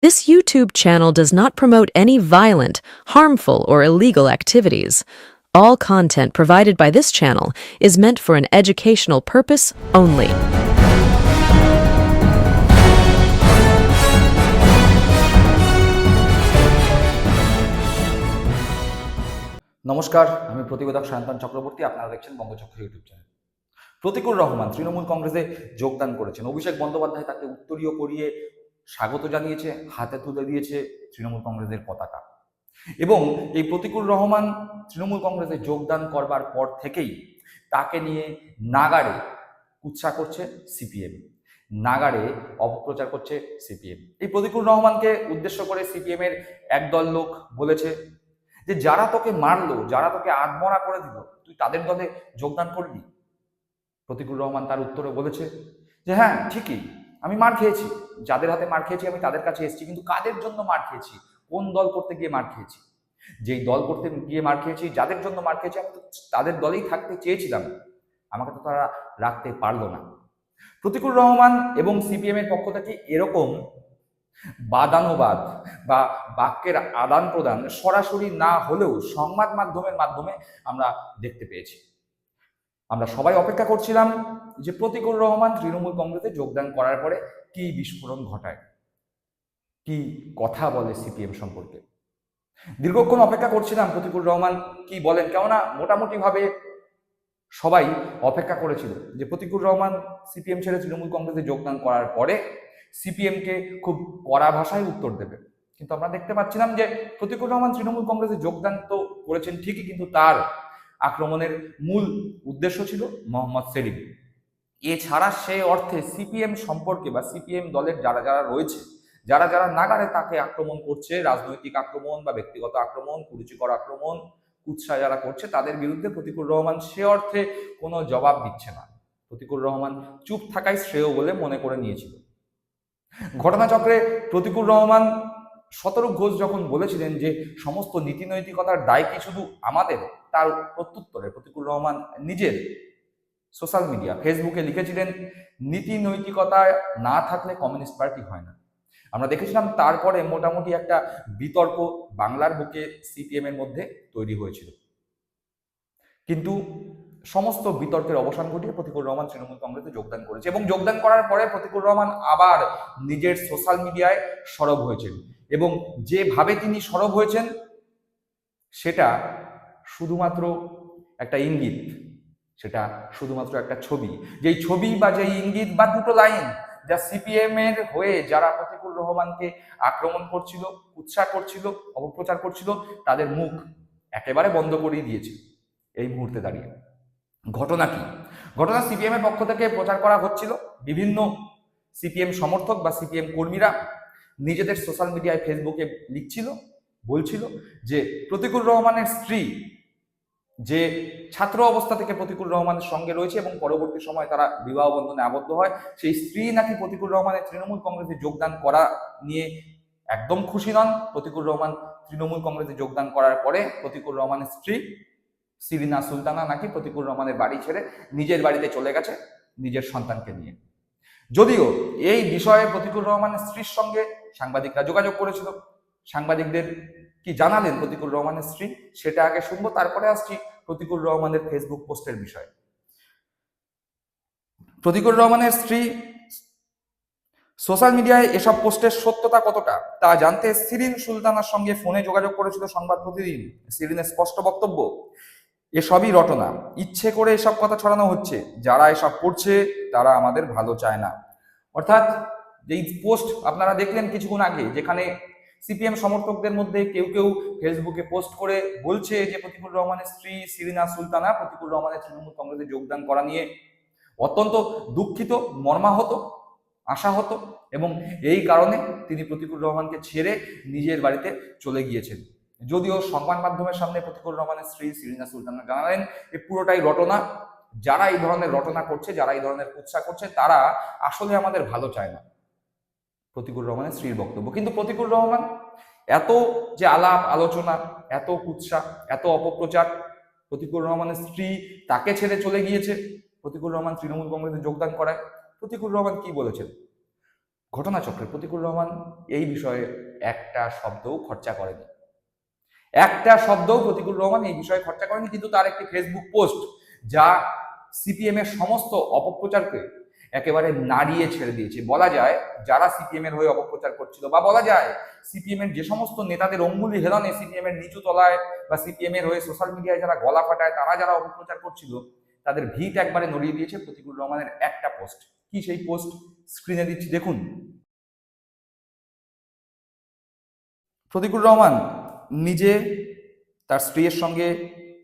This YouTube channel does not promote any violent, harmful, or illegal activities. All content provided by this channel is meant for an educational purpose only. নমস্কার, আমি প্রতিবেদক সায়ন্তন চক্রবর্তী। আপনারা দেখছেন বঙ্গচক্র YouTube channel. প্রতিকুল Rahman Trinamool কংগ্রেসে যোগদান করেছেন। অভিষেক বন্দ্যোপাধ্যায় তাকে উত্তরীয় পরিয়ে স্বাগত জানিয়েছে, হাতে তুলে দিয়েছে তৃণমূল কংগ্রেসের পতাকা। এবং এই প্রতিকুল রহমান তৃণমূল কংগ্রেসে যোগদান করবার পর থেকেই তাকে নিয়ে নাগাড়ে কুৎসা করছে সিপিএম, নাগাড়ে অপপ্রচার করছে সিপিএম। এই প্রতিকুল রহমানকে উদ্দেশ্য করে সিপিএম এর একদল লোক বলেছে যে যারা তোকে মারলো, যারা তোকে আধমরা করে দিল, তুই তাদের দলে যোগদান করলি। প্রতিকুল রহমান তার উত্তরে বলেছে যে হ্যাঁ ঠিকই, আমি মার খেয়েছি, যাদের হাতে মার খেয়েছি আমি তাদের কাছে এসেছি, কিন্তু কাদের জন্য মার খেয়েছি, কোন দল করতে গিয়ে মার খেয়েছি? যেই দল করতে গিয়ে মার খেয়েছি, যাদের জন্য মার খেয়েছি, আমি তো তাদের দলেই থাকতে চেয়েছিলাম, আমাকে তো তারা রাখতে পারলো না। প্রতিকুল রহমান এবং সিপিএম এর পক্ষ থেকে এরকম বাদানুবাদ বা বাক্যের আদান প্রদান সরাসরি না হলেও সংবাদ মাধ্যমের মাধ্যমে আমরা দেখতে পেয়েছি। আমরা সবাই অপেক্ষা করছিলাম যে প্রতিকুল রহমান তৃণমূল কংগ্রেসে যোগদান করার পরে কি বিস্ফোরণ ঘটায়, কি কথা বলে সিপিএম সম্পর্কে। দীর্ঘক্ষণ অপেক্ষা করছিলাম প্রতিকুল রহমান কি বলেন, কেননা মোটামুটি ভাবে সবাই অপেক্ষা করেছিল যে প্রতিকুল রহমান সিপিএম ছেড়ে তৃণমূল কংগ্রেসে যোগদান করার পরে সিপিএম কে খুব কড়া ভাষায় উত্তর দেবে। কিন্তু আমরা দেখতে পাচ্ছিলাম যে প্রতিকুল রহমান তৃণমূল কংগ্রেসে যোগদান তো করেছেন ঠিকই, কিন্তু তার আক্রমণের মূল উদ্দেশ্য ছিল মোহাম্মদ সেলিম। এছাড়া সে অর্থে সিপিএম সম্পর্কে বা সিপিএম দলের যারা যারা রয়েছে, যারা যারা নাগারে তাকে আক্রমণ করছে, রাজনৈতিক আক্রমণ বা ব্যক্তিগত আক্রমণ, কুরুচিকর আক্রমণ, কুৎসা যারা করছে, তাদের বিরুদ্ধে প্রতিকুল রহমান সে অর্থে কোনো জবাব দিচ্ছে না। প্রতিকুল রহমান চুপ থাকাই শ্রেয় বলে মনে করে নিয়েছিল। ঘটনাচক্রে প্রতিকুল রহমান শতরূপ ঘোষ যখন বলেছিলেন যে সমস্ত নীতি নৈতিকতার দায় কি শুধু আমাদের, তার প্রত্যুত্তরে প্রতিকুল রহমান নিজের সোশ্যাল মিডিয়া ফেসবুকে লিখেছিলেন, নীতি নৈতিকতা না থাকলে কমিউনিস্ট পার্টি হয় না। আমরা দেখেছিলাম তারপরে মোটামুটি একটা বিতর্ক বাংলার বুকে সিপিএম এর মধ্যে তৈরি হয়েছিল, কিন্তু সমস্ত বিতর্কের অবসান ঘটিয়ে প্রতিকুল রহমান তৃণমূল কংগ্রেসে যোগদান করেছে এবং যোগদান করার পরে প্রতিকুল রহমান আবার নিজের সোশ্যাল মিডিয়ায় সরব হয়েছেন। এবং যেভাবে তিনি সরব হয়েছেন সেটা শুধুমাত্র একটা ইঙ্গিত, সেটা শুধুমাত্র একটা ছবি। যেই ছবি বা যেই ইঙ্গিত বা দুটো লাইন যা সিপিএম এর হয়ে যারা প্রতিকুল রহমানকে আক্রমণ করছিল, উৎসাহ করছিল, অপপ্রচার করছিল, তাদের মুখ একেবারে বন্ধ করিয়ে দিয়েছে এই মুহূর্তে দাঁড়িয়ে। ঘটনা কি? ঘটনা সিপিএম এর পক্ষ থেকে প্রচার করা হচ্ছিল, বিভিন্ন সিপিএম সমর্থক বা সিপিএম কর্মীরা নিজেদের সোশ্যাল মিডিয়ায় ফেসবুকে লিখছিল, বলছিল যে প্রতিকুল রহমানের স্ত্রী যে ছাত্র অবস্থা থেকে প্রতিকুল রহমানের সঙ্গে রয়েছে এবং পরবর্তী সময় তারা বিবাহ বন্ধনে আবদ্ধ হয়, সেই স্ত্রী নাকি প্রতিকুল রহমানের তৃণমূল কংগ্রেসে যোগদান করা নিয়ে একদম খুশি নন। প্রতিকুল রহমান তৃণমূল কংগ্রেসে যোগদান করার পরে প্রতিকুল রহমানের স্ত্রী সিরিনা সুলতানা নাকি প্রতিকুল রহমানের বাড়ি ছেড়ে নিজের বাড়িতে চলে গেছে নিজের সন্তানকে নিয়ে। যদিও এই বিষয়ে প্রতিকুল রহমানের স্ত্রীর সঙ্গে সাংবাদিকরা যোগাযোগ করেছিল, সাংবাদিকদের কি জানালেন প্রতিকুল রহমানের স্ত্রী সেটা আগে শুনবো, তারপরে আসছি প্রতিকুল রহমানের ফেসবুক পোস্টের বিষয়ে। প্রতিকুল রহমানের স্ত্রী সোশ্যাল মিডিয়ায় এসব পোস্টের সত্যতা কতটা তা জানতে সিরিন সুলতানার সঙ্গে ফোনে যোগাযোগ করেছিল সংবাদ প্রতিদিন। সিরিনের স্পষ্ট বক্তব্য, এসবই রটনা, ইচ্ছে করে এসব কথা ছড়ানো হচ্ছে, যারা এসব করছে তারা আমাদের ভালো চায় না। অর্থাৎ যেই পোস্ট আপনারা দেখলেন কিছুক্ষণ আগে, যেখানে সিপিএম সমর্থকদের মধ্যে কেউ কেউ ফেসবুকে পোস্ট করে বলছে যে প্রতিকুল রহমানের স্ত্রী সিরিনা সুলতানা প্রতিকুল রহমানের তৃণমূল কংগ্রেসে যোগদান করা নিয়ে অত্যন্ত দুঃখিত, মর্মাহত, আশাহত, এবং এই কারণে তিনি প্রতিকুল রহমানকে ছেড়ে নিজের বাড়িতে চলে গিয়েছেন। যদিও সংবাদ মাধ্যমের সামনে প্রতিকুল রহমানের স্ত্রী সিরিনা সুলতানা জানালেন এই পুরোটাই রটনা, যারা এই ধরনের রটনা করছে, যারা এই ধরনের কুৎসা করছে, তারা আসলে আমাদের ভালো চায় না। প্রতিকুল রহমানের স্ত্রীর বক্তব্য। কিন্তু প্রতিকুল রহমান এত যে আলাপ আলোচনা, এত কুৎসা, এত অপপ্রচার, প্রতিকুল রহমানের স্ত্রী তাকে ছেড়ে চলে গিয়েছে, প্রতিকুল রহমান তৃণমূল কংগ্রেসে যোগদান করায়। প্রতিকুল রহমান কি বলেছেন? ঘটনাচক্রে প্রতিকুর রহমান এই বিষয়ে একটা শব্দও খরচা করেনি, প্রতিকুর রহমান এই বিষয়ে খরচা করেনি। কিন্তু তার একটি ফেসবুক পোস্ট যা সিপিএম এর সমস্ত অপপ্রচারকে একেবারে নাড়িয়ে ছেড়ে দিয়েছে। বলা যায় যারা সিপিএম এর হয়ে অপপ্রচার করছিল, বা বলা যায় সিপিএম এর যে সমস্ত নেতাদের অঙ্গুলি হেলনে সিপিএম এর নিচু তলায় বা সিপিএম এর হয়ে সোশ্যাল মিডিয়ায় যারা গলা ফাটায়, তারা যারা অপপ্রচার করছিল, তাদের ভিত একবারে নড়িয়ে দিয়েছে প্রতিকুর রহমানের একটা পোস্ট। কি সেই পোস্ট? স্ক্রিনে দিচ্ছি, দেখুন। প্রতিকুর রহমান নিজে তার স্ত্রীর সঙ্গে,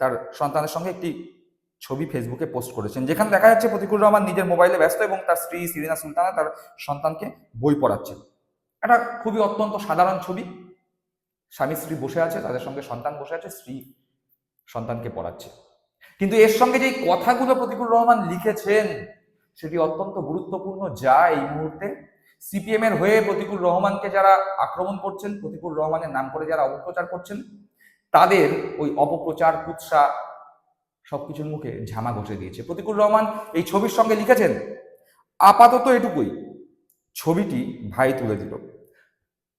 তার সন্তানের সঙ্গে একটি ছবি ফেসবুকে পোস্ট করেছেন, যেখানে দেখা যাচ্ছে প্রতিকুর রহমান নিজের মোবাইলে ব্যস্ত এবং তার স্ত্রী সিরিনা সুলতানা তার সন্তানকে বই পড়াচ্ছেন। এটা খুবই অত্যন্ত সাধারণ ছবি। স্বামী স্ত্রী বসে আছে, তাদের সঙ্গে সন্তান বসে আছে, স্ত্রী সন্তানকে পড়াচ্ছে। কিন্তু এর সঙ্গে যে কথাগুলো প্রতিকুর রহমান লিখেছেন সেটি অত্যন্ত গুরুত্বপূর্ণ, যা এই মুহূর্তে সিপিএম এর হয়ে প্রতিকুর রহমানকে যারা আক্রমণ করছেন, প্রতিকুর রহমানের নাম করে যারা অপপ্রচার করছেন, তাদের ওই অপপ্রচার, কুৎসা সবকিছুর মুখে ঝামা ঘষে দিয়েছে। প্রতিকুর রহমান এই ছবির সঙ্গে লিখেছেন, আপাতত এটুকুই, ছবিটি ভাই তুলে দিল।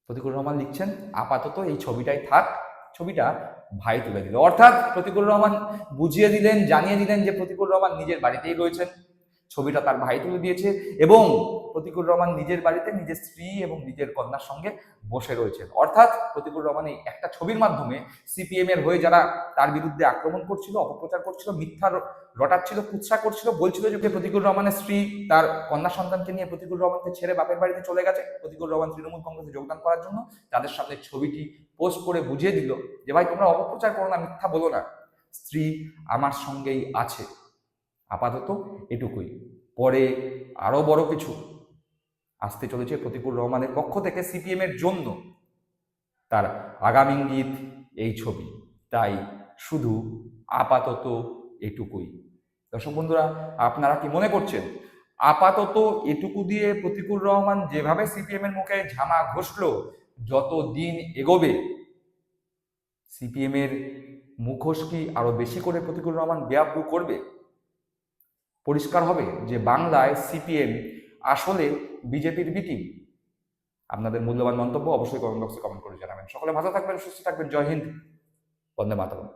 প্রতিকুর রহমান লিখছেন, আপাতত এই ছবিটাই থাক, ছবিটা ভাই তুলে দিল। অর্থাৎ প্রতিকুর রহমান বুঝিয়ে দিলেন, জানিয়ে দিলেন যে প্রতিকুর রহমান নিজের বাড়িতেই রয়েছেন, ছবিটা তার ভাই তুলে দিয়েছে, এবং প্রতিকুর রহমান নিজের বাড়িতে নিজের স্ত্রী এবং নিজের কন্যার সঙ্গে বসে রয়েছেন। অর্থাৎ প্রতিকুর রহমান এই একটা ছবির মাধ্যমে সিপিএম এর হয়ে যারা তার বিরুদ্ধে আক্রমণ করছিল, অপপ্রচার করছিল, মিথ্যা রটাচ্ছিল, কুৎসা করছিল, বলছিল যে প্রতিকুর রহমানের স্ত্রী তার কন্যা সন্তানকে নিয়ে প্রতিকুর রহমানকে ছেড়ে বাপের বাড়িতে চলে গেছে, প্রতিকুর রহমান তৃণমূল কংগ্রেসে যোগদান করার জন্য, তাদের সামনে ছবিটি পোস্ট করে বুঝিয়ে দিল যে ভাই তোমরা অপপ্রচার করো না, মিথ্যা বলো না, স্ত্রী আমার সঙ্গেই আছে, আপাতত এটুকুই, পরে আরো বড় কিছু আসতে চলেছে প্রতিকুর রহমানের পক্ষ থেকে সিপিএম এর জন্য। তার আগামী ইঙ্গিত এই ছবি, তাই শুধু আপাতত এটুকুই। দর্শক বন্ধুরা, আপনারা কি মনে করছেন আপাতত এটুকু দিয়ে প্রতিকুর রহমান যেভাবে সিপিএম এর মুখে ঝামা ঘষলো, যত দিন এগোবে সিপিএম এর মুখোশ কি আরো বেশি করে প্রতিকুর রহমান বেয়াব্রু করবে? পরিষ্কার হবে যে বাংলায় সিপিএম আসলে বিজেপির বি টিম। আপনাদের মূল্যবান মন্তব্য অবশ্যই কমেন্ট বক্সে কমেন্ট করে জানাবেন। সকলে ভালো থাকবেন, সুস্থ থাকবেন। জয় হিন্দ, বন্দে মাতরম।